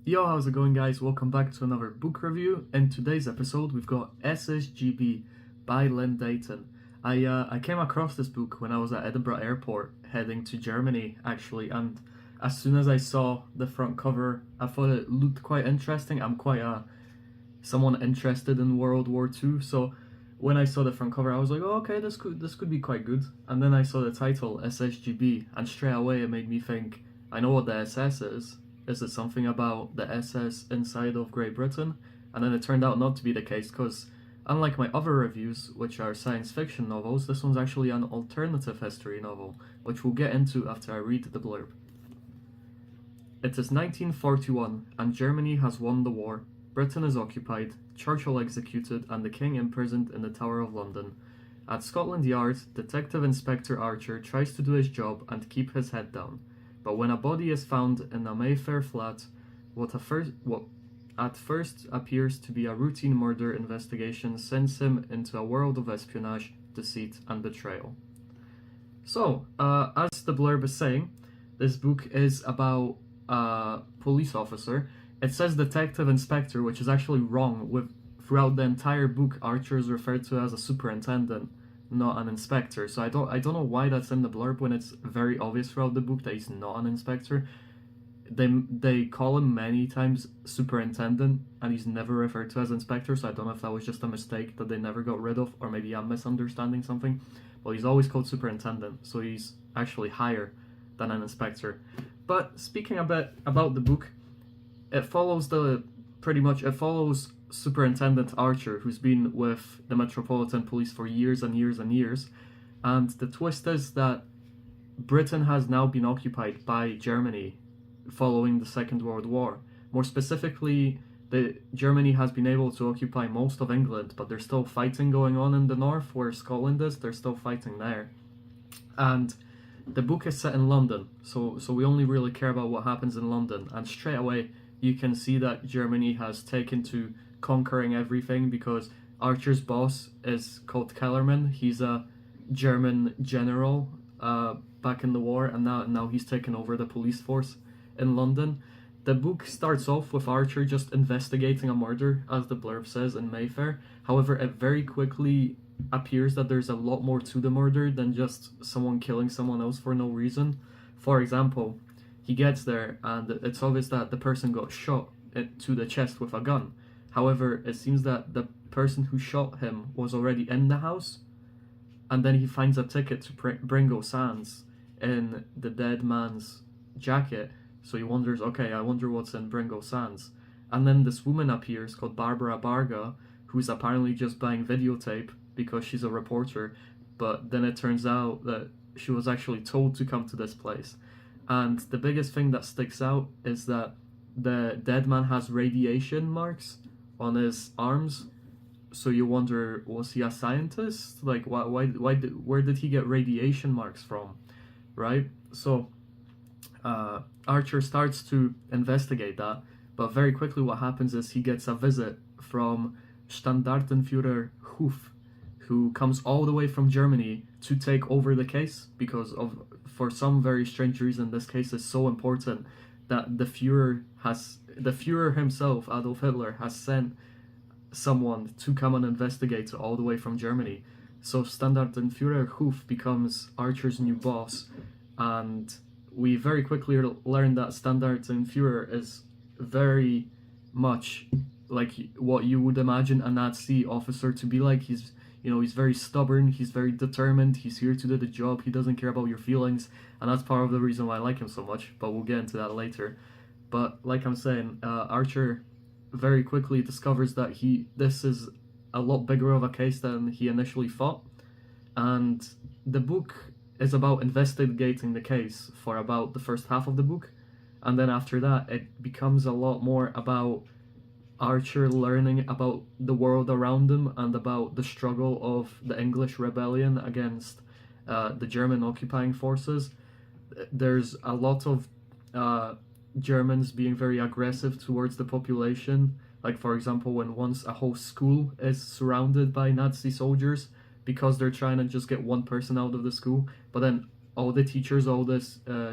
Yo, how's it going, guys? Welcome back to another book review. In today's episode, we've got SSGB by Deighton. I came across this book when I was at Edinburgh Airport heading to Germany, actually, and as soon as I saw the front cover, I thought it looked quite interesting. I'm quite someone interested in World War II, so when I saw the front cover, I was like, oh, okay, this could be quite good. And then I saw the title SSGB, and straight away it made me think, I know what the SS is. Is it something about the SS inside of Great Britain? And then it turned out not to be the case, because unlike my other reviews, which are science fiction novels, this one's actually an alternative history novel, which we'll get into after I read the blurb. It is 1941, and Germany has won the war. Britain is occupied, Churchill executed, and the King imprisoned in the Tower of London. At Scotland Yard, Detective Inspector Archer tries to do his job and keep his head down. But when a body is found in a Mayfair flat, what at first appears to be a routine murder investigation sends him into a world of espionage, deceit, and betrayal. So, as the blurb is saying, this book is about a police officer. It says detective inspector, which is actually wrong. Throughout the entire book, Archer is referred to as a superintendent, not an inspector. So I don't know why that's in the blurb when it's very obvious throughout the book that he's not an inspector. They call him many times superintendent, and he's never referred to as inspector. So I don't know if that was just a mistake that they never got rid of, or maybe I'm misunderstanding something. Well, he's always called superintendent, so he's actually higher than an inspector. But speaking a bit about the book, it follows Superintendent Archer, who's been with the Metropolitan Police for years and years and years. And the twist is that Britain has now been occupied by Germany following the Second World War. More specifically, Germany has been able to occupy most of England, but there's still fighting going on in the north where Scotland is. They're still fighting there. And the book is set in London, so we only really care about what happens in London. And straight away, you can see that Germany has taken to conquering everything, because Archer's boss is called Kellerman. He's a German general back in the war, and now he's taken over the police force in London. The book starts off with Archer just investigating a murder, as the blurb says, in Mayfair. However, it very quickly appears that there's a lot more to the murder than just someone killing someone else for no reason. For example, he gets there and it's obvious that the person got shot to the chest with a gun. However, it seems that the person who shot him was already in the house, and then he finds a ticket to Bringo Sands in the dead man's jacket. So he wonders, okay, I wonder what's in Bringo Sands. And then this woman appears called Barbara Barga, who's apparently just buying videotape because she's a reporter, but then it turns out that she was actually told to come to this place. And the biggest thing that sticks out is that the dead man has radiation marks on his arms. So you wonder, was he a scientist? Like, where did he get radiation marks from, right? So Archer starts to investigate that, but very quickly what happens is he gets a visit from Standartenfuhrer Huth, who comes all the way from Germany to take over the case, because for some very strange reason this case is so important that the Führer himself, Adolf Hitler, has sent someone to come and investigate all the way from Germany. So Standartenfuhrer Huth becomes Archer's new boss, and we very quickly learn that Standartenfuhrer is very much like what you would imagine a Nazi officer to be like. He's very stubborn, he's very determined, he's here to do the job, he doesn't care about your feelings, and that's part of the reason why I like him so much, but we'll get into that later. But like I'm saying, Archer very quickly discovers that this is a lot bigger of a case than he initially thought, and the book is about investigating the case for about the first half of the book, and then after that it becomes a lot more about Archer learning about the world around him and about the struggle of the English rebellion against the German occupying forces. There's a lot of Germans being very aggressive towards the population. Like, for example, when once a whole school is surrounded by Nazi soldiers because they're trying to just get one person out of the school, but then all the teachers, all the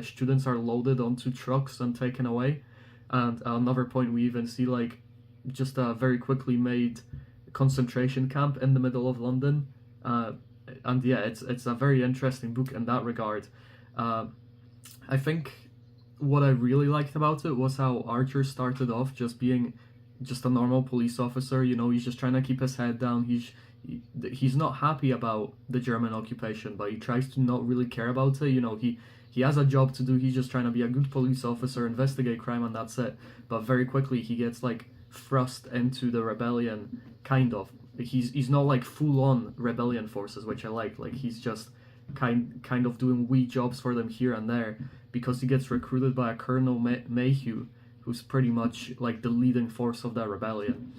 students are loaded onto trucks and taken away. And at another point, we even see like just a very quickly made concentration camp in the middle of London. And yeah, it's a very interesting book in that regard. Uh, I think what I really liked about it was how Archer started off just being just a normal police officer. You know, he's just trying to keep his head down. He's not happy about the German occupation, but he tries to not really care about it. You know, he has a job to do. He's just trying to be a good police officer, investigate crime, and that's it. But very quickly he gets like thrust into the rebellion, kind of. He's not like full on rebellion forces, which I like. Like he's just kind of doing wee jobs for them here and there, because he gets recruited by a Colonel Mayhew, who's pretty much like the leading force of that rebellion.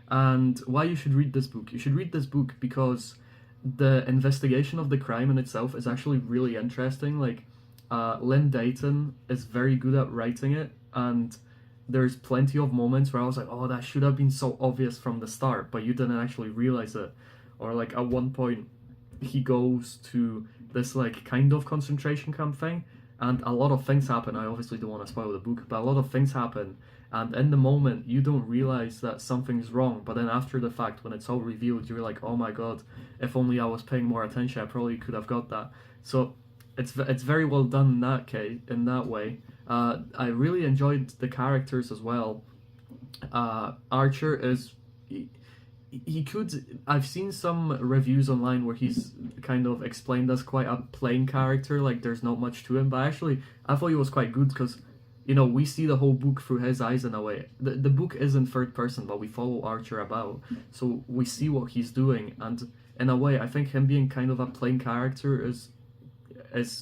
And why you should read this book? You should read this book because the investigation of the crime in itself is actually really interesting. Like, Deighton is very good at writing it, and there's plenty of moments where I was like, oh, that should have been so obvious from the start, but you didn't actually realize it. Or like at one point, he goes to this like kind of concentration camp thing, and a lot of things happen. I obviously don't want to spoil the book, but a lot of things happen, and in the moment you don't realize that something's wrong, but then after the fact, when it's all revealed, you're like, oh my god, if only I was paying more attention, I probably could have got that. So it's very well done in that case, in that way. I really enjoyed the characters as well. Archer is he could. I've seen some reviews online where he's kind of explained as quite a plain character, like there's not much to him. But actually, I thought he was quite good because, you know, we see the whole book through his eyes in a way. The book is in third person, but we follow Archer about, so we see what he's doing, and in a way, I think him being kind of a plain character is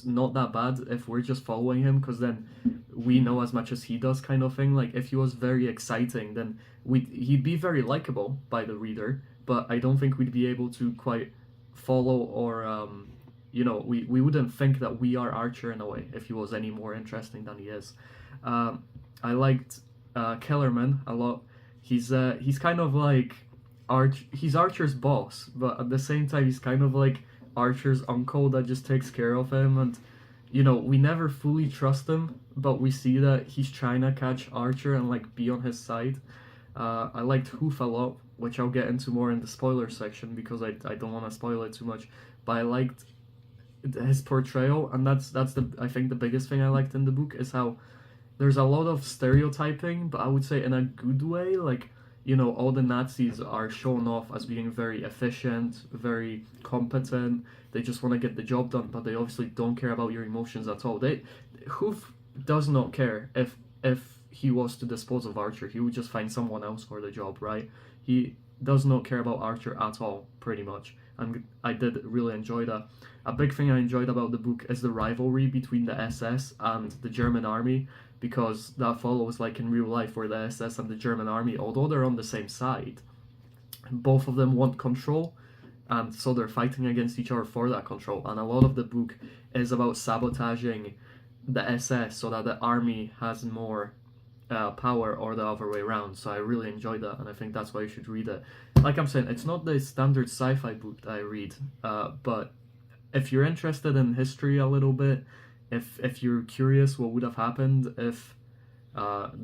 not that bad if we're just following him, because then we know as much as he does, kind of thing. Like if he was very exciting, then he'd be very likable by the reader, but I don't think we'd be able to quite follow, or you know, we wouldn't think that we are Archer in a way if he was any more interesting than he is. I liked Kellerman a lot. He's kind of like he's Archer's boss, but at the same time he's kind of like Archer's uncle that just takes care of him, and you know, we never fully trust him, but we see that he's trying to catch Archer and like be on his side. I liked Huth a lot, which I'll get into more in the spoiler section because I don't want to spoil it too much. But I liked his portrayal, and that's the, I think the biggest thing I liked in the book is how there's a lot of stereotyping, but I would say in a good way. Like, you know, all the Nazis are shown off as being very efficient, very competent. They just want to get the job done, but they obviously don't care about your emotions at all. Huth does not care if he was to dispose of Archer. He would just find someone else for the job, right? He does not care about Archer at all, pretty much. And I did really enjoy that. A big thing I enjoyed about the book is the rivalry between the SS and the German army, because that follows like in real life, where the SS and the German army, although they're on the same side, both of them want control, and so they're fighting against each other for that control. And a lot of the book is about sabotaging the SS so that the army has more power, or the other way around. So I really enjoyed that, and I think that's why you should read it. Like I'm saying, it's not the standard sci-fi book that I read, but if you're interested in history a little bit, if you're curious what would have happened if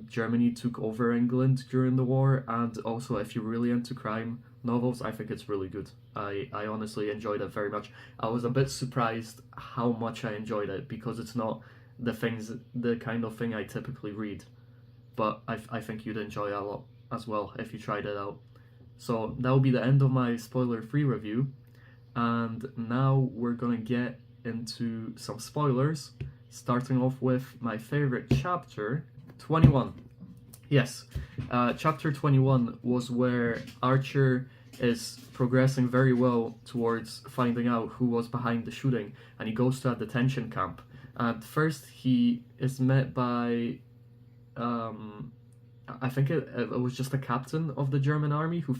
Germany took over England during the war, and also if you're really into crime novels, I think it's really good. I honestly enjoyed it very much. I was a bit surprised how much I enjoyed it, because it's not the kind of thing I typically read, but I think you'd enjoy it a lot as well if you tried it out. So that will be the end of my spoiler-free review, and now we're gonna get into some spoilers, starting off with my favorite chapter, 21. Yes, chapter 21 was where Archer is progressing very well towards finding out who was behind the shooting, and he goes to a detention camp. At first, he is met by, I think it was just a captain of the German army who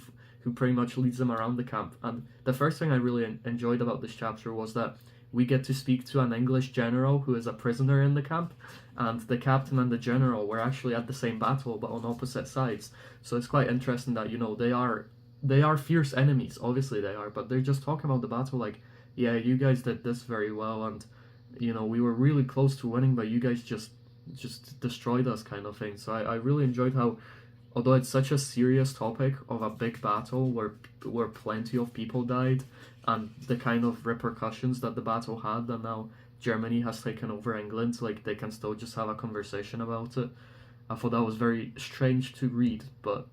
pretty much leads them around the camp. And the first thing I really enjoyed about this chapter was that we get to speak to an English general who is a prisoner in the camp, and the captain and the general were actually at the same battle but on opposite sides. So it's quite interesting that, you know, they are fierce enemies, obviously they are, but they're just talking about the battle like, yeah, you guys did this very well, and you know, we were really close to winning, but you guys just just destroyed us kind of thing. So I really enjoyed how, although it's such a serious topic of a big battle where plenty of people died, and the kind of repercussions that the battle had, and now Germany has taken over England, like they can still just have a conversation about it. I thought that was very strange to read, but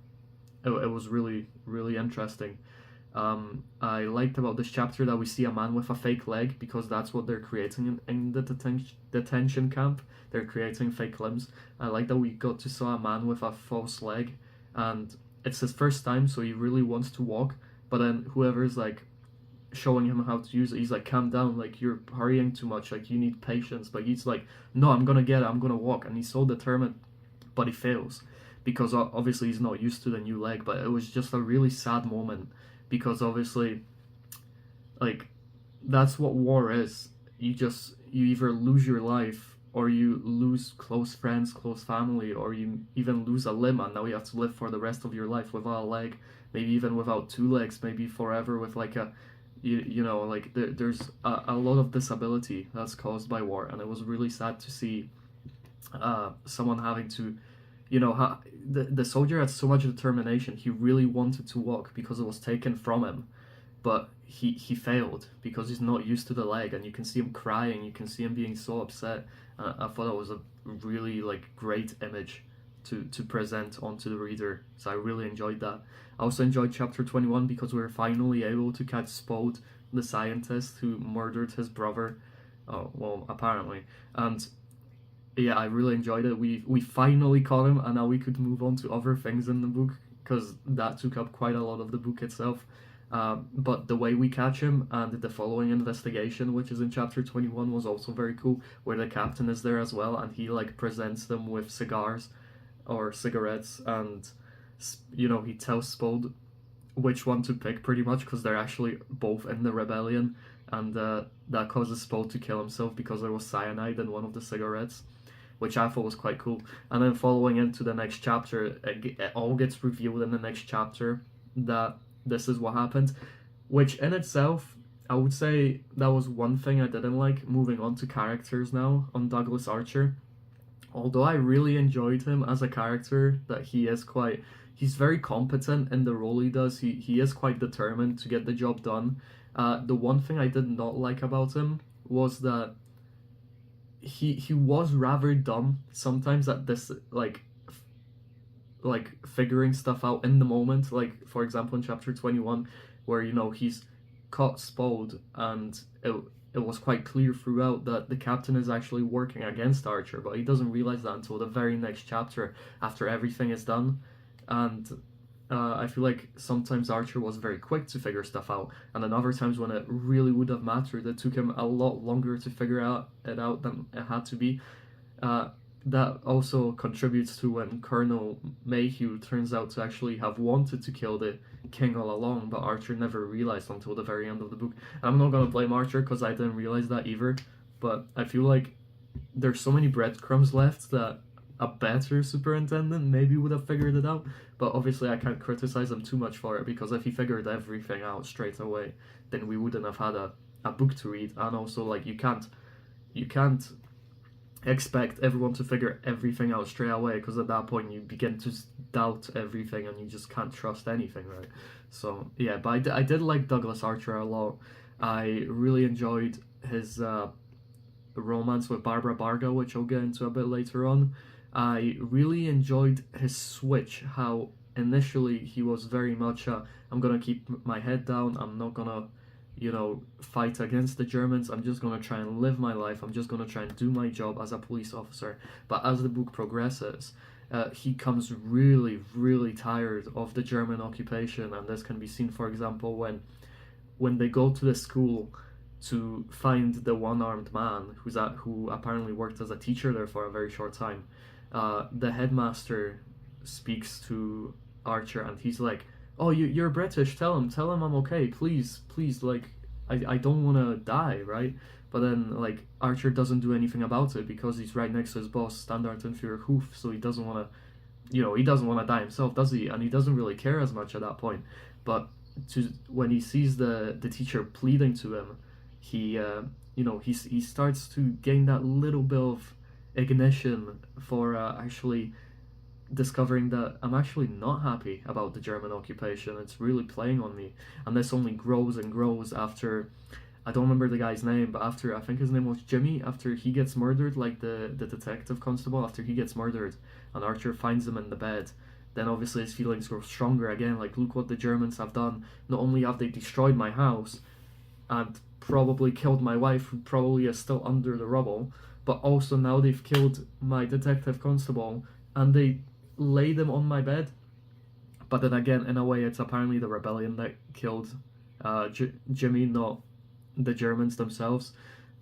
it was really, really interesting. I liked about this chapter that we see a man with a fake leg, because that's what they're creating in the detention camp. They're creating fake limbs. I like that we got to see a man with a false leg, and it's his first time, so he really wants to walk. But then whoever's like showing him how to use it, he's like, calm down, like you're hurrying too much, like you need patience. But he's like, no, I'm gonna get it, I'm gonna walk. And he's so determined, but he fails because obviously he's not used to the new leg. But it was just a really sad moment, because obviously, like, that's what war is. You either lose your life, or you lose close friends, close family, or you even lose a limb, and now you have to live for the rest of your life without a leg, maybe even without two legs, maybe forever with like a, you know, like there's a lot of disability that's caused by war. And it was really sad to see someone having to, you know, the soldier had so much determination. He really wanted to walk because it was taken from him, but he failed because he's not used to the leg, and you can see him crying, you can see him being so upset. I thought it was a really like great image to present onto the reader, so I really enjoyed that. I also enjoyed chapter 21 because we were finally able to catch Spode, the scientist who murdered his brother. Oh, well, apparently. And yeah, I really enjoyed it. We finally caught him, and now we could move on to other things in the book, because that took up quite a lot of the book itself. But the way we catch him and the following investigation, which is in chapter 21, was also very cool, where the captain is there as well, and he like presents them with cigars or cigarettes, and you know, he tells Spode which one to pick pretty much, because they're actually both in the rebellion, and that causes Spode to kill himself because there was cyanide in one of the cigarettes, which I thought was quite cool. And then following into the next chapter, it all gets revealed in the next chapter that this is what happened, which in itself, I would say that was one thing I didn't like. Moving on to characters now on Douglas Archer. Although I really enjoyed him as a character, that he's very competent in the role he does. He is quite determined to get the job done. The one thing I did not like about him was that he was rather dumb sometimes at this, like figuring stuff out in the moment. Like, for example, in chapter 21, where, you know, he's caught Spode, and it was quite clear throughout that the captain is actually working against Archer, but he doesn't realize that until the very next chapter, after everything is done. And I feel like sometimes Archer was very quick to figure stuff out, and then other times when it really would have mattered, it took him a lot longer to figure it out than it had to be. That also contributes to when Colonel Mayhew turns out to actually have wanted to kill the king all along, but Archer never realized until the very end of the book. And I'm not going to blame Archer, because I didn't realize that either, but I feel like there's so many breadcrumbs left that a better superintendent maybe would have figured it out. But obviously I can't criticize him too much for it, because if he figured everything out straight away, then we wouldn't have had a book to read. And also, like, you can't expect everyone to figure everything out straight away, because at that point you begin to doubt everything and you just can't trust anything, right? So yeah, but I did like Douglas Archer a lot. I really enjoyed his romance with Barbara Barga, which I'll get into a bit later on. I really enjoyed his switch, how initially he was very much I'm gonna keep my head down, I'm not gonna, you know, fight against the Germans, I'm just gonna try and live my life, I'm just gonna try and do my job as a police officer. But as the book progresses, he comes really, really tired of the German occupation, and this can be seen, for example, when they go to the school to find the one-armed man who apparently worked as a teacher there for a very short time. The headmaster speaks to Archer, and he's like, "Oh, you're British. Tell him I'm okay. Please, like, I don't want to die, right?" But then, like, Archer doesn't do anything about it because he's right next to his boss, Standartenfuhrer Huth, so he doesn't want to die himself, does he? And he doesn't really care as much at that point. But when he sees the teacher pleading to him, he starts to gain that little bit of ignition for actually discovering that I'm actually not happy about the German occupation. It's really playing on me, and this only grows and grows after, I don't remember the guy's name, but after, I think his name was Jimmy, after he gets murdered, like the detective constable, after he gets murdered and Archer finds him in the bed, then obviously his feelings grow stronger again. Like, look what the Germans have done. Not only have they destroyed my house and probably killed my wife, who probably is still under the rubble, but also now they've killed my detective constable and they lay them on my bed. But then again, in a way, it's apparently the rebellion that killed Jimmy, not the Germans themselves.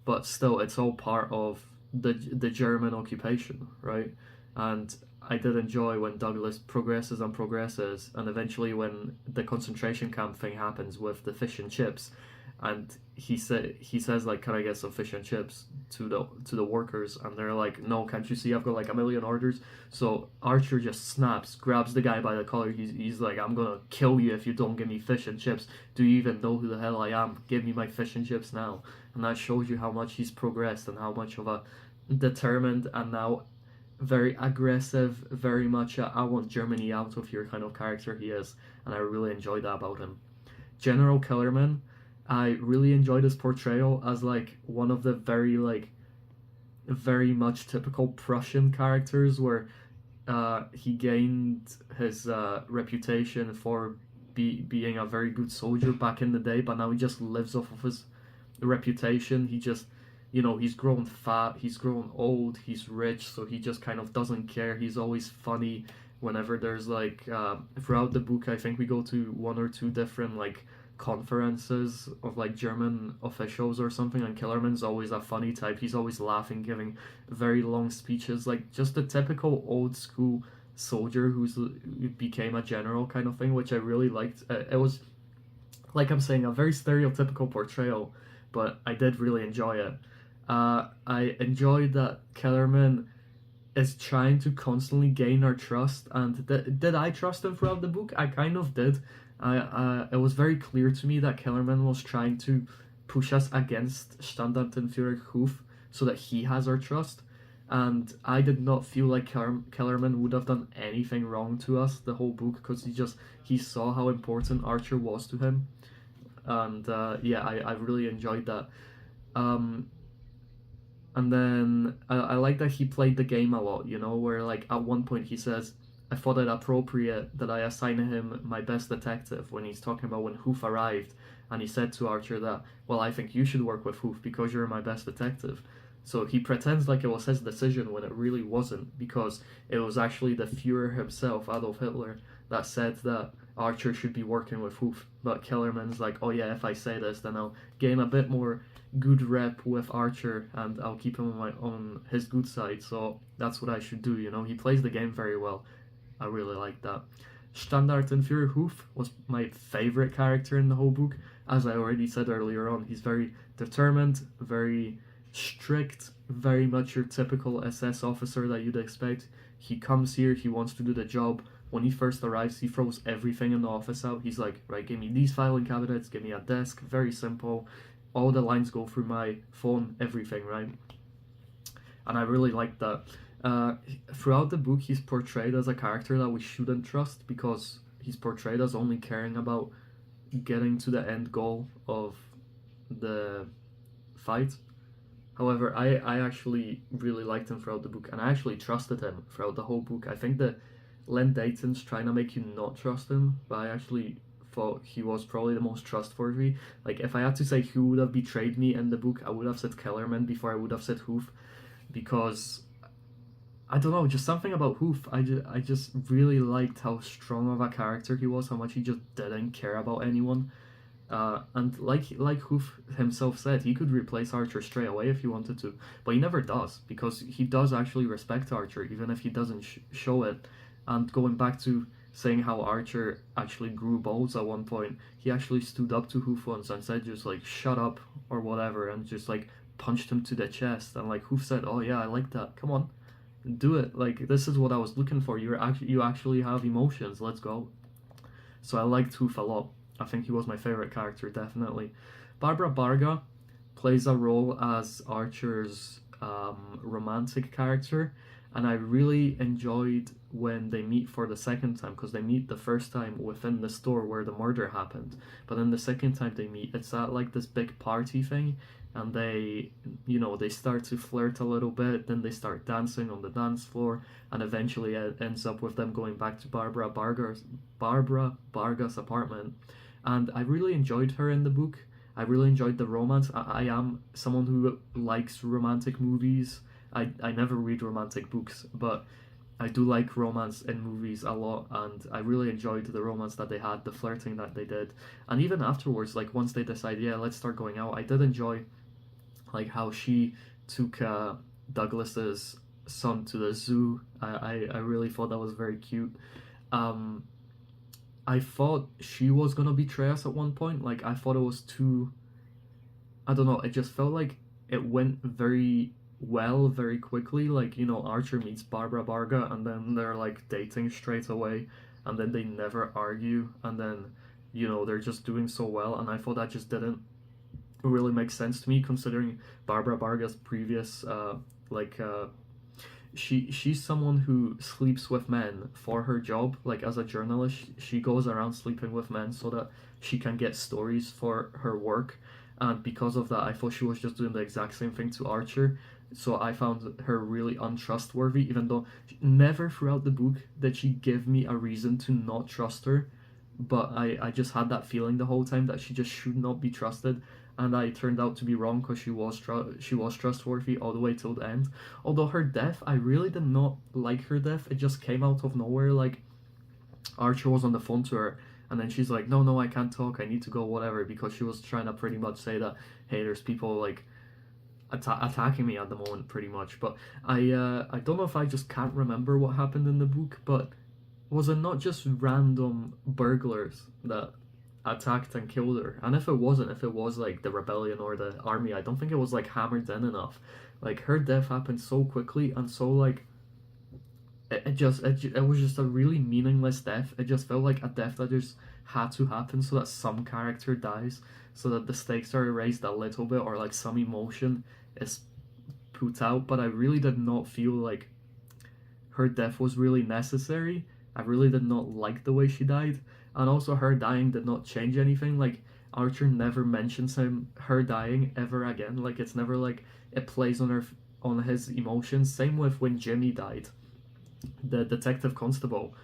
But still, it's all part of the German occupation, right? And I did enjoy when Douglas progresses and progresses, and eventually when the concentration camp thing happens with the fish and chips, and he says like, "Can I get some fish and chips?" to the workers, and they're like, "No, can't you see I've got like a million orders?" So Archer just snaps, grabs the guy by the collar. He's like, "I'm gonna kill you if you don't give me fish and chips. Do you even know who the hell I am? Give me my fish and chips now." And that shows you how much he's progressed and how much of a determined and now very aggressive, very much I want Germany out of here kind of character he is, and I really enjoyed that about him. General Kellerman, I really enjoyed his portrayal as like one of the very much typical Prussian characters, where he gained his reputation for being a very good soldier back in the day, but now he just lives off of his reputation. He just, he's grown fat, he's grown old, he's rich, so he just kind of doesn't care. He's always funny whenever there's like, throughout the book, I think we go to one or two different like conferences of like German officials or something, and Kellerman's always a funny type. He's always laughing, giving very long speeches, like just the typical old school soldier who became a general kind of thing, which I really liked. It was, like I'm saying, a very stereotypical portrayal, but I did really enjoy it. I enjoyed that Kellerman is trying to constantly gain our trust, and did I trust him throughout the book? I kind of did. It was very clear to me that Kellerman was trying to push us against Standartenfuhrer Huth so that he has our trust, and I did not feel like Kellerman would have done anything wrong to us the whole book, because he saw how important Archer was to him, and yeah, I really enjoyed that. And then I like that he played the game a lot, where like at one point he says, "I thought it appropriate that I assign him my best detective," when he's talking about when Huth arrived, and he said to Archer that, "Well, I think you should work with Huth because you're my best detective." So he pretends like it was his decision when it really wasn't, because it was actually the Fuhrer himself, Adolf Hitler, that said that Archer should be working with Huth. But Kellerman's like, "Oh yeah, if I say this, then I'll gain a bit more good rep with Archer and I'll keep him on his good side, so that's what I should do." He plays the game very well. I really like that. Standartenfuhrer Huth was my favorite character in the whole book. As I already said earlier on, he's very determined, very strict, very much your typical SS officer that you'd expect. He comes here, he wants to do the job. When he first arrives, he throws everything in the office out. He's like, "Right, give me these filing cabinets, give me a desk," very simple. All the lines go through my phone, everything, right? And I really like that. Throughout the book, he's portrayed as a character that we shouldn't trust, because he's portrayed as only caring about getting to the end goal of the fight. However, I actually really liked him throughout the book, and I actually trusted him throughout the whole book. I think that Len Deighton's trying to make you not trust him, but I actually thought he was probably the most trustworthy. Like, if I had to say who would have betrayed me in the book, I would have said Kellerman before I would have said Huth, because I don't know, just something about Huth. I just really liked how strong of a character he was, how much he just didn't care about anyone. And like Huth himself said, he could replace Archer straight away if he wanted to, but he never does, because he does actually respect Archer, even if he doesn't show it. And going back to saying how Archer actually grew balls at one point, he actually stood up to Huth once and said just like, "Shut up," or whatever, and just like punched him to the chest. And like Huth said, "Oh yeah, I like that, come on, do it, like this is what I was looking for. You actually have emotions, let's go." So I liked Huth a lot. I think he was my favorite character, definitely. Barbara Barga plays a role as Archer's romantic character, and I really enjoyed when they meet for the second time, because they meet the first time within the store where the murder happened, but then the second time they meet, it's at like this big party thing, and they start to flirt a little bit, then they start dancing on the dance floor, and eventually it ends up with them going back to Barbara Barga's apartment. And I really enjoyed her in the book. I really enjoyed the romance. I am someone who likes romantic movies. I never read romantic books, but I do like romance in movies a lot, and I really enjoyed the romance that they had, the flirting that they did. And even afterwards, like once they decide, yeah, let's start going out, I did enjoy like how she took Douglas's son to the zoo. I really thought that was very cute. Um, I thought she was gonna betray us at one point. Like I thought it was too. I don't know. It just felt like it went very well, very quickly. Like Archer meets Barbara Barga, and then they're like dating straight away, and then they never argue, and then they're just doing so well. And I thought that just didn't really make sense to me, considering Barbara Barga's previous like she's someone who sleeps with men for her job. Like as a journalist, she goes around sleeping with men so that she can get stories for her work. And because of that, I thought she was just doing the exact same thing to Archer. So I found her really untrustworthy, even though never throughout the book did she give me a reason to not trust her. But I just had that feeling the whole time that she just should not be trusted, and I turned out to be wrong, because she was trustworthy all the way till the end. Although her death, I really did not like her death. It just came out of nowhere. Like Archer was on the phone to her, and then she's like, no, I can't talk, I need to go, whatever, because she was trying to pretty much say that, hey, there's people like attacking me at the moment, pretty much. But I don't know if I just can't remember what happened in the book, but was it not just random burglars that attacked and killed her? And if it wasn't, if it was like the rebellion or the army, I don't think it was like hammered in enough. Like her death happened so quickly, and so like it was just a really meaningless death. It just felt like a death that just had to happen so that some character dies, so that the stakes are raised a little bit, or like some emotion is put out. But I really did not feel like her death was really necessary. I really did not like the way she died, and also her dying did not change anything. Like Archer never mentions her dying ever again. Like it's never like it plays on his emotions. Same with when Jimmy died, the detective constable.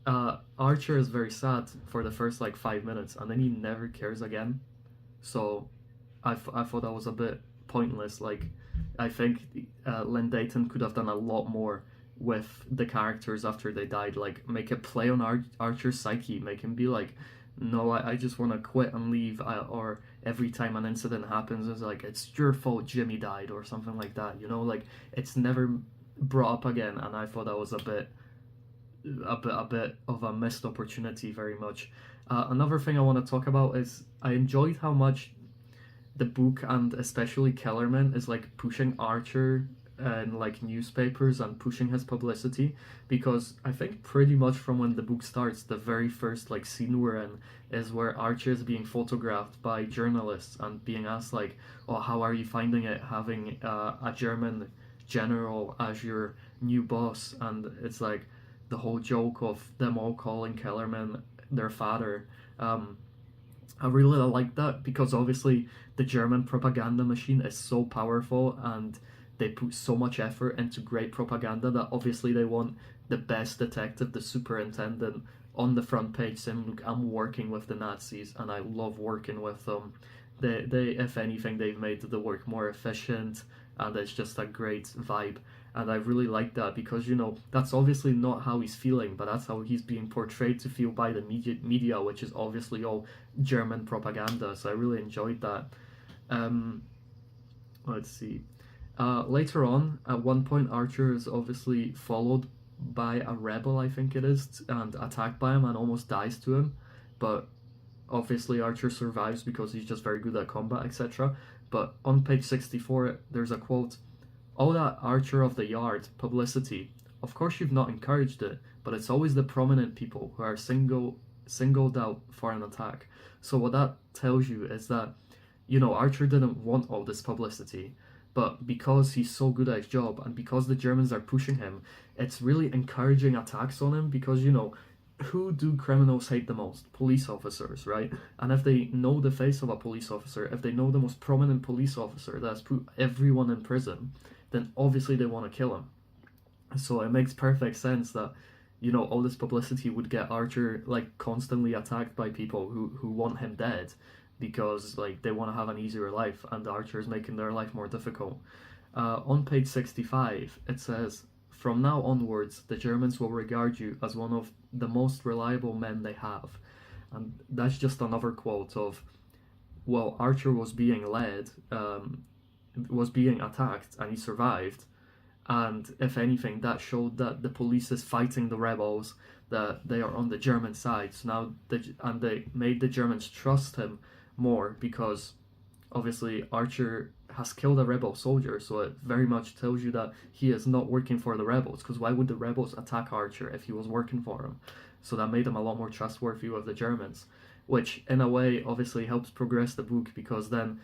Archer is very sad for the first like 5 minutes, and then he never cares again. So I thought that was a bit pointless. Like I think Len Deighton could have done a lot more with the characters after they died. Like make it play on Archer's psyche, make him be like, no, I just want to quit and leave. Or every time an incident happens, it's like, it's your fault Jimmy died, or something like that. Like it's never brought up again, and I thought that was a bit of a missed opportunity, very much. Another thing I want to talk about is I enjoyed how much the book, and especially Kellerman, is like pushing Archer and like newspapers and pushing his publicity, because I think pretty much from when the book starts, the very first like scene we're in is where Archer is being photographed by journalists and being asked like, oh, how are you finding it having a German general as your new boss? And it's like the whole joke of them all calling Kellerman their father. I really like that, because obviously the German propaganda machine is so powerful, and they put so much effort into great propaganda that obviously they want the best detective, the superintendent, on the front page saying, look, I'm working with the Nazis and I love working with them. They if anything, they've made the work more efficient, and it's just a great vibe. And I really like that, because that's obviously not how he's feeling, but that's how he's being portrayed to feel by the media, which is obviously all German propaganda. So I really enjoyed that. Let's see. Later on, at one point, Archer is obviously followed by a rebel, I think it is, and attacked by him and almost dies to him. But obviously Archer survives because he's just very good at combat, etc. But on page 64, there's a quote: all that Archer of the Yard publicity, of course you've not encouraged it, but it's always the prominent people who are singled out for an attack. So what that tells you is that, Archer didn't want all this publicity, But because he's so good at his job and because the Germans are pushing him, it's really encouraging attacks on him because, who do criminals hate the most? Police officers, right? And if they know the face of a police officer, if they know the most prominent police officer that's put everyone in prison, then obviously they want to kill him. So it makes perfect sense that, all this publicity would get Archer, constantly attacked by people who want him dead because, they want to have an easier life, and Archer is making their life more difficult. On page 65, it says, "From now onwards, the Germans will regard you as one of the most reliable men they have." And that's just another quote of, well, Archer was being was being attacked, and he survived. And if anything, that showed that the police is fighting the rebels, that they are on the German side. So now, they made the Germans trust him more because obviously Archer has killed a rebel soldier, so it very much tells you that he is not working for the rebels, because why would the rebels attack Archer if he was working for him? So that made him a lot more trustworthy with the Germans, which in a way obviously helps progress the book, because then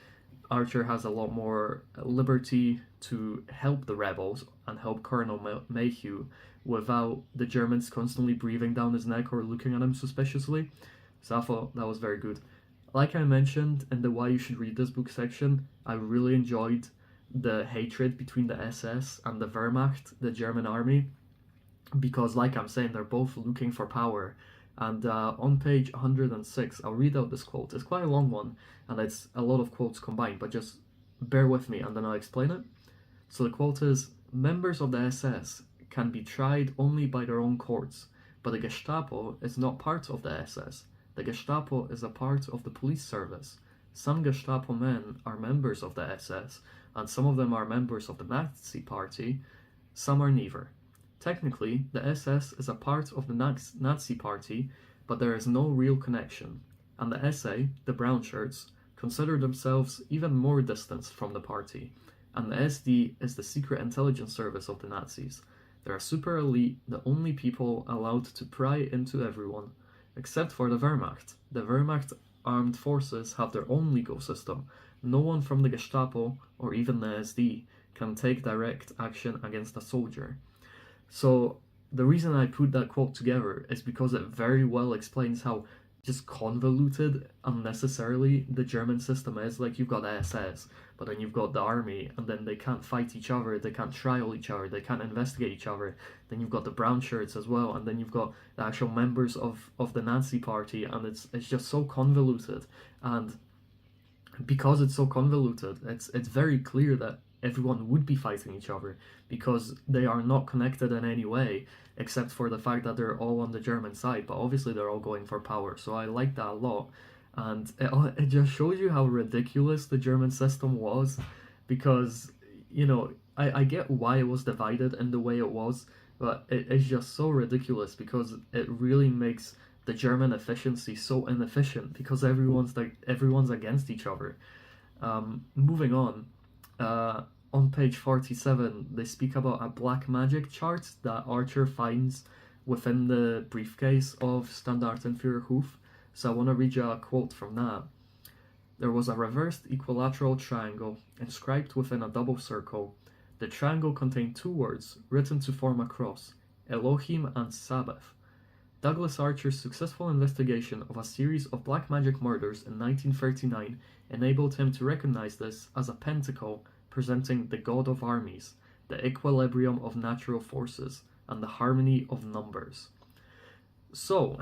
Archer has a lot more liberty to help the rebels and help Colonel Mayhew without the Germans constantly breathing down his neck or looking at him suspiciously. So I thought that was very good. Like I mentioned in the why you should read this book section, I really enjoyed the hatred between the SS and the Wehrmacht, the German army, because like I'm saying, they're both looking for power. And on page 106, I'll read out this quote. It's quite a long one, and it's a lot of quotes combined, but just bear with me and then I'll explain it. So the quote is, "Members of the SS can be tried only by their own courts, but the Gestapo is not part of the SS. The Gestapo is a part of the police service. Some Gestapo men are members of the SS, and some of them are members of the Nazi Party. Some are neither. Technically, the SS is a part of the Nazi Party, but there is no real connection. And the SA, the brown shirts, consider themselves even more distant from the party. And the SD is the secret intelligence service of the Nazis. They are super elite, the only people allowed to pry into everyone. Except for the Wehrmacht. The Wehrmacht armed forces have their own legal system. No one from the Gestapo, or even the SD, can take direct action against a soldier." So the reason I put that quote together is because it very well explains how just convoluted unnecessarily the German system is. You've got the SS, but then you've got the army, and then they can't fight each other, they can't trial each other, they can't investigate each other. Then you've got the brown shirts as well, and then you've got the actual members of the Nazi Party, and it's just so convoluted. And because it's so convoluted, it's very clear that everyone would be fighting each other, because they are not connected in any way, except for the fact that they're all on the German side, but obviously they're all going for power. So I like that a lot, and it just shows you how ridiculous the German system was, because, I get why it was divided in the way it was, but it's just so ridiculous, because it really makes the German efficiency so inefficient, because everyone's against each other. Moving on page 47, they speak about a black magic chart that Archer finds within the briefcase of Standartenfuhrer Huth. So I want to read you a quote from that. "There was a reversed equilateral triangle inscribed within a double circle. The triangle contained two words written to form a cross, Elohim and Sabbath. Douglas Archer's successful investigation of a series of black magic murders in 1939 enabled him to recognize this as a pentacle presenting the god of armies, the equilibrium of natural forces, and the harmony of numbers." So,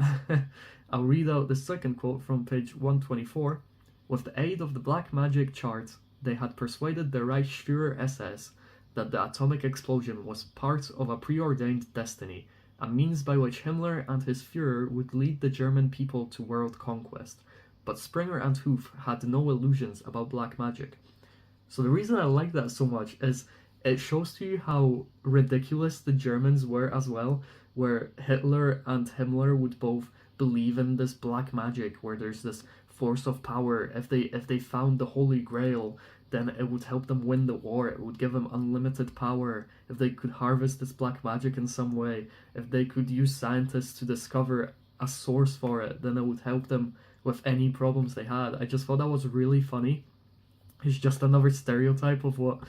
I'll read out the second quote from page 124. "With the aid of the black magic chart, they had persuaded the Reichsführer SS that the atomic explosion was part of a preordained destiny, a means by which Himmler and his Führer would lead the German people to world conquest. But Springer and Huth had no illusions about black magic." So the reason I like that so much is it shows to you how ridiculous the Germans were as well, where Hitler and Himmler would both believe in this black magic, where there's this force of power. If they found the Holy Grail, then it would help them win the war. It would give them unlimited power. If they could harvest this black magic in some way, if they could use scientists to discover a source for it, then it would help them with any problems they had. I just thought that was really funny. It's just another stereotype of what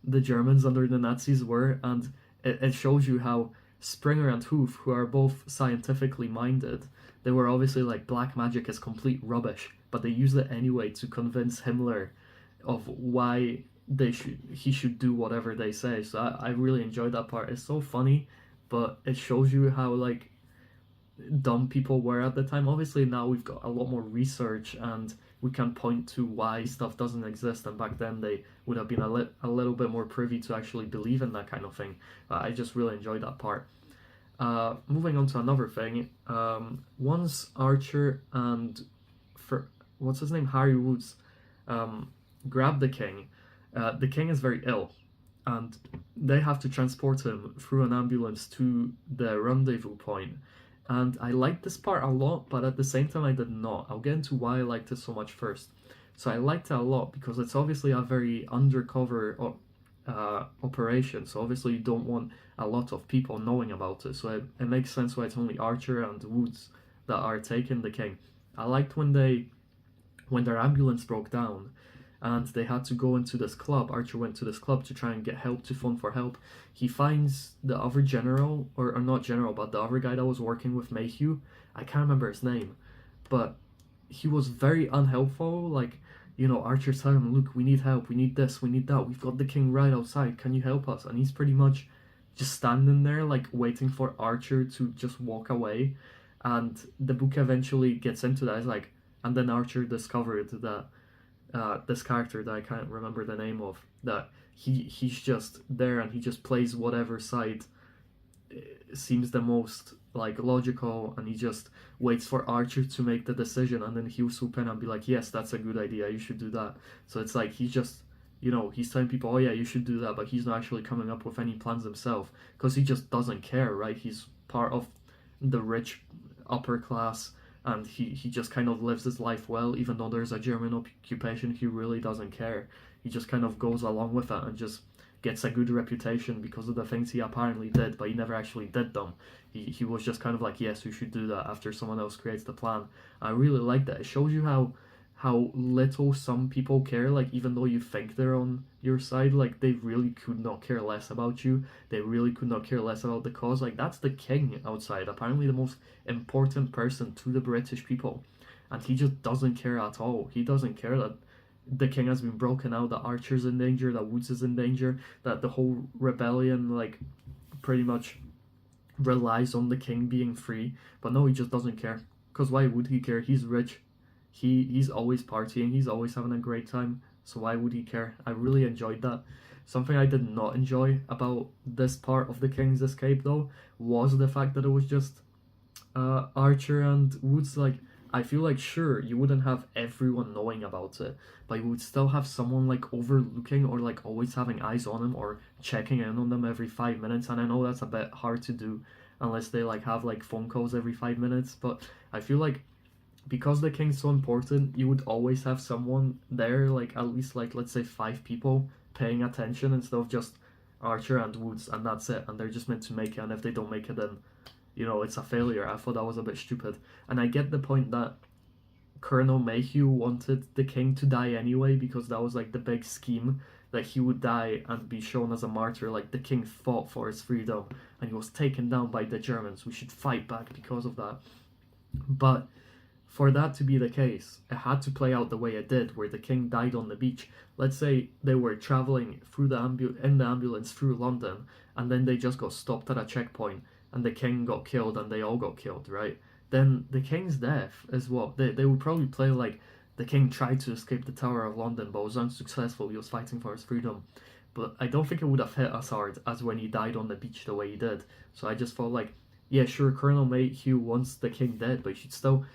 the Germans under the Nazis were, and it shows you how Springer and Huth, who are both scientifically minded, they were obviously like black magic is complete rubbish, but they used it anyway to convince Himmler of why he should do whatever they say. So I really enjoyed that part. It's so funny, but it shows you how like dumb people were at the time. Obviously now we've got a lot more research and we can point to why stuff doesn't exist, and back then they would have been a little bit more privy to actually believe in that kind of thing. I just really enjoyed that part. Moving on to another thing, once Archer and what's his name, Harry Woods, grab the king is very ill, and they have to transport him through an ambulance to the rendezvous point. And I liked this part a lot, but at the same time I did not. I'll get into why I liked it so much first. So I liked it a lot because it's obviously a very undercover operation. So obviously you don't want a lot of people knowing about it. So it makes sense why it's only Archer and Woods that are taking the king. I liked when their ambulance broke down and they had to go into this club. Archer went to this club to try and get help, to phone for help. He finds the other general, or not general, but the other guy that was working with Mayhew. I can't remember his name, but he was very unhelpful. Like, you know, Archer's telling him, look, we need help, we need this, we need that, we've got the king right outside, can you help us? And he's pretty much just standing there, like, waiting for Archer to just walk away. And the book eventually gets into that. It's like, and then Archer discovered that this character that I can't remember the name of, that he's just there and he just plays whatever side seems the most like logical, and he just waits for Archer to make the decision, and then he'll swoop in and be like, yes, that's a good idea, you should do that. So it's like he just, you know, he's telling people, oh yeah, you should do that, but he's not actually coming up with any plans himself because he just doesn't care, right? He's part of the rich upper class, and he just kind of lives his life well. Even though there's a German occupation, he really doesn't care. He just kind of goes along with it and just gets a good reputation because of the things he apparently did, but he never actually did them. He was just kind of like, yes, we should do that, after someone else creates the plan. I really like that. It shows you how little some people care. Like, even though you think they're on your side, like, they really could not care less about you. They really could not care less about the cause. Like, that's the king outside, apparently the most important person to the British people, and he just doesn't care at all. He doesn't care that the king has been broken out, that Archer's in danger, that Woods is in danger, that the whole rebellion, like, pretty much relies on the king being free. But no, he just doesn't care. Because why would he care? He's rich. He's always partying, he's always having a great time, so why would he care? I really enjoyed that. Something I did not enjoy about this part of the King's escape, though, was the fact that it was just Archer and Woods. Like, I feel like, sure, you wouldn't have everyone knowing about it, but you would still have someone like overlooking, or like always having eyes on them, or checking in on them every 5 minutes. And I know that's a bit hard to do unless they like have like phone calls every 5 minutes, but I feel like because the king's so important, you would always have someone there, like at least like, let's say, 5 people paying attention, instead of just Archer and Woods and that's it, and they're just meant to make it, and if they don't make it, then, you know, it's a failure. I thought that was a bit stupid. And I get the point that Colonel Mayhew wanted the king to die anyway, because that was like the big scheme, that he would die and be shown as a martyr, like the king fought for his freedom and he was taken down by the Germans, we should fight back because of that. But for that to be the case, it had to play out the way it did, where the king died on the beach. Let's say they were traveling through in the ambulance through London, and then they just got stopped at a checkpoint, and the king got killed, and they all got killed, right? Then the king's death is what they would probably play like the king tried to escape the Tower of London but was unsuccessful. He was fighting for his freedom. But I don't think it would have hit as hard as when he died on the beach the way he did. So I just felt like, yeah, sure, Colonel Mayhew wants the king dead, but he should still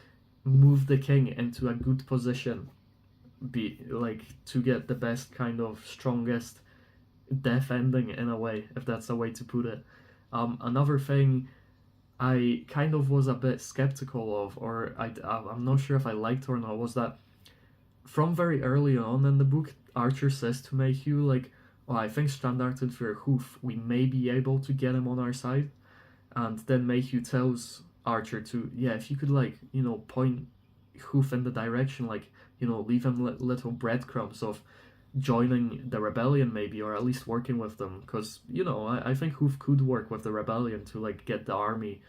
move the king into a good position, be like, to get the best kind of strongest death ending, in a way, if that's a way to put it. Another thing I kind of was a bit skeptical of, or I'm not sure if I liked or not, was that from very early on in the book, Archer says to Mayhew, like, oh, I think Standartenfuhrer Huth, we may be able to get him on our side. And then Mayhew tells Archer to, yeah, if you could, like, you know, point Huth in the direction, like, you know, leave him little breadcrumbs of joining the rebellion maybe, or at least working with them, because I think Huth could work with the rebellion to like get the army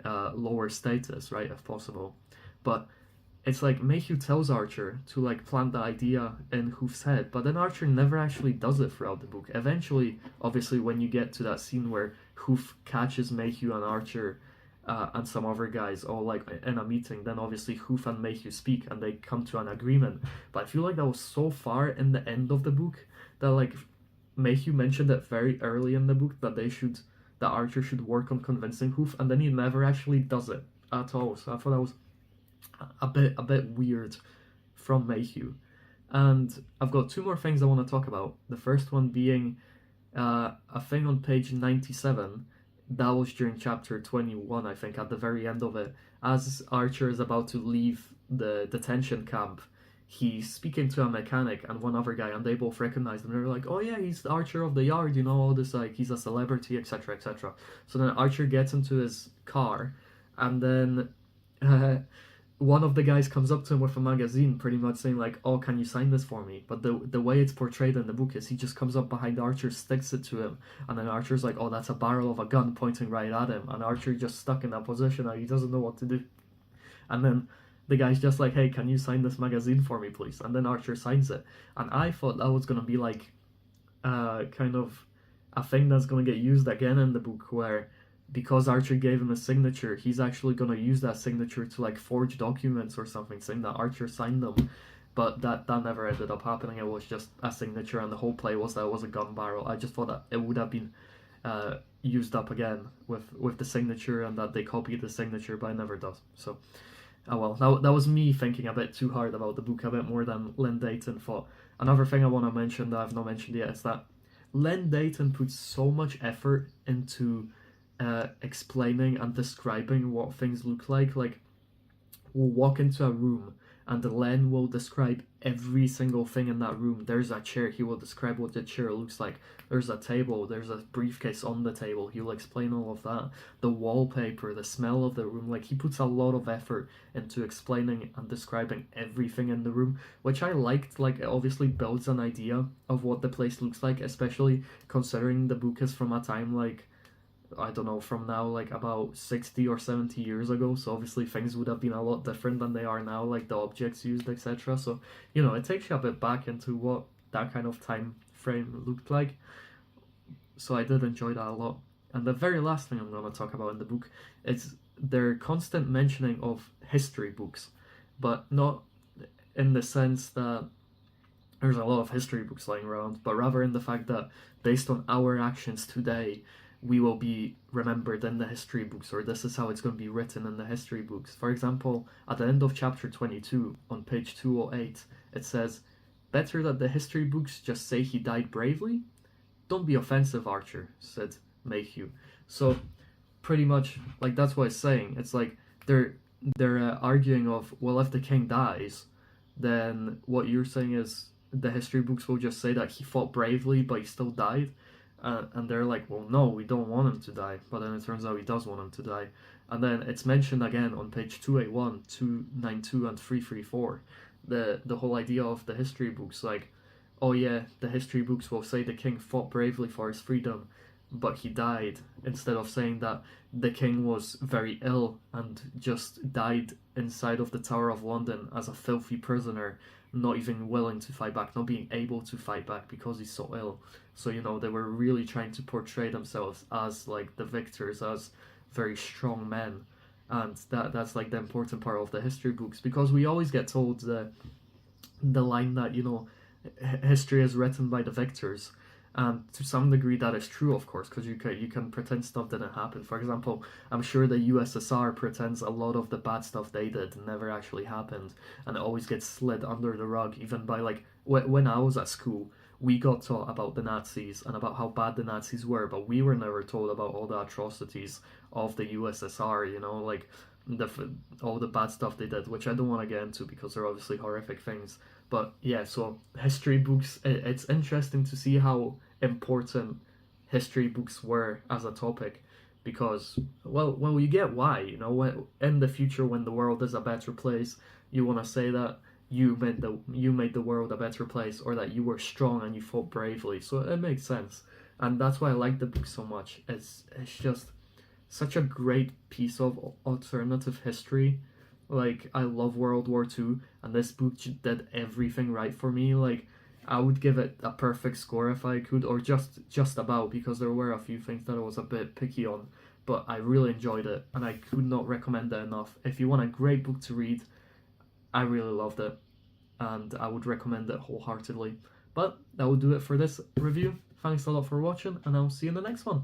lower status, right, if possible. But it's like Mayhew tells Archer to like plant the idea in Huth's head, but then Archer never actually does it throughout the book. Eventually, obviously, when you get to that scene where Huth catches Mayhew and Archer and some other guys all like in a meeting, then obviously Huth and Mayhew speak and they come to an agreement. But I feel like that was so far in the end of the book that like Mayhew mentioned it very early in the book that Archer should work on convincing Huth, and then he never actually does it at all. So I thought that was a bit weird from Mayhew. And I've got two more things I want to talk about. The first one being a thing on page 97 that was during chapter 21, I think, at the very end of it. As Archer is about to leave the detention camp, he's speaking to a mechanic and one other guy, and they both recognize him. They're like, "Oh yeah, he's the Archer of the Yard, all this, like, he's a celebrity, etc., etc." So then Archer gets into his car, and then one of the guys comes up to him with a magazine, pretty much saying like, "Oh, can you sign this for me?" But the way it's portrayed in the book is he just comes up behind Archer, sticks it to him, and then Archer's like, "Oh, that's a barrel of a gun pointing right at him," and Archer just stuck in that position and he doesn't know what to do. And then the guy's just like, "Hey, can you sign this magazine for me, please?" And then Archer signs it, and I thought that was gonna be like, kind of a thing that's gonna get used again in the book, where because Archer gave him a signature, he's actually going to use that signature to like forge documents or something, saying that Archer signed them. But that never ended up happening. It was just a signature, and the whole play was that it was a gun barrel. I just thought that it would have been used up again with the signature, and that they copied the signature, but it never does. So, oh well, that was me thinking a bit too hard about the book, a bit more than Len Deighton thought. Another thing I want to mention that I've not mentioned yet is that Len Deighton puts so much effort into explaining and describing what things look like. Like, we'll walk into a room and Len will describe every single thing in that room. There's a chair, he will describe what the chair looks like. There's a table, there's a briefcase on the table, he'll explain all of that. The wallpaper, the smell of the room, like, he puts a lot of effort into explaining and describing everything in the room, which I liked. Like, it obviously builds an idea of what the place looks like, especially considering the book is from a time like, I don't know, from now like about 60 or 70 years ago, so obviously things would have been a lot different than they are now, like the objects used, etc. So it takes you a bit back into what that kind of time frame looked like. So I did enjoy that a lot. And the very last thing I'm going to talk about in the book is their constant mentioning of history books, but not in the sense that there's a lot of history books lying around, but rather in the fact that based on our actions today, we will be remembered in the history books, or this is how it's going to be written in the history books. For example, at the end of chapter 22, on page 208, it says, "Better that the history books just say he died bravely? Don't be offensive, Archer," said Mayhew. So, pretty much, like, that's what it's saying. It's like, they're arguing of, well, if the king dies, then what you're saying is the history books will just say that he fought bravely, but he still died. And they're like, well, no, we don't want him to die. But then it turns out he does want him to die. And then it's mentioned again on page 281, 292, and 334. The whole idea of the history books, like, oh yeah, the history books will say the king fought bravely for his freedom, but he died, instead of saying that the king was very ill and just died inside of the Tower of London as a filthy prisoner, not even willing to fight back, not being able to fight back because he's so ill. So, they were really trying to portray themselves as like the victors, as very strong men. And that's like the important part of the history books, because we always get told the line that, history is written by the victors. And to some degree that is true, of course, because you can pretend stuff didn't happen. For example, I'm sure the USSR pretends a lot of the bad stuff they did never actually happened, and it always gets slid under the rug, even by, like, when I was at school, we got taught about the Nazis and about how bad the Nazis were, but we were never told about all the atrocities of the USSR, like all the bad stuff they did, which I don't want to get into because they're obviously horrific things. But yeah, so history books, it's interesting to see how important history books were as a topic, because, well, you get why, when in the future, when the world is a better place, you want to say that you made the world a better place, or that you were strong and you fought bravely. So it makes sense, and that's why I like the book so much. It's just such a great piece of alternative history. Like, I love World War II, and this book did everything right for me. Like, I would give it a perfect score if I could, or just about, because there were a few things that I was a bit picky on. But I really enjoyed it, and I could not recommend it enough. If you want a great book to read, I really loved it, and I would recommend it wholeheartedly. But that will do it for this review. Thanks a lot for watching, and I'll see you in the next one.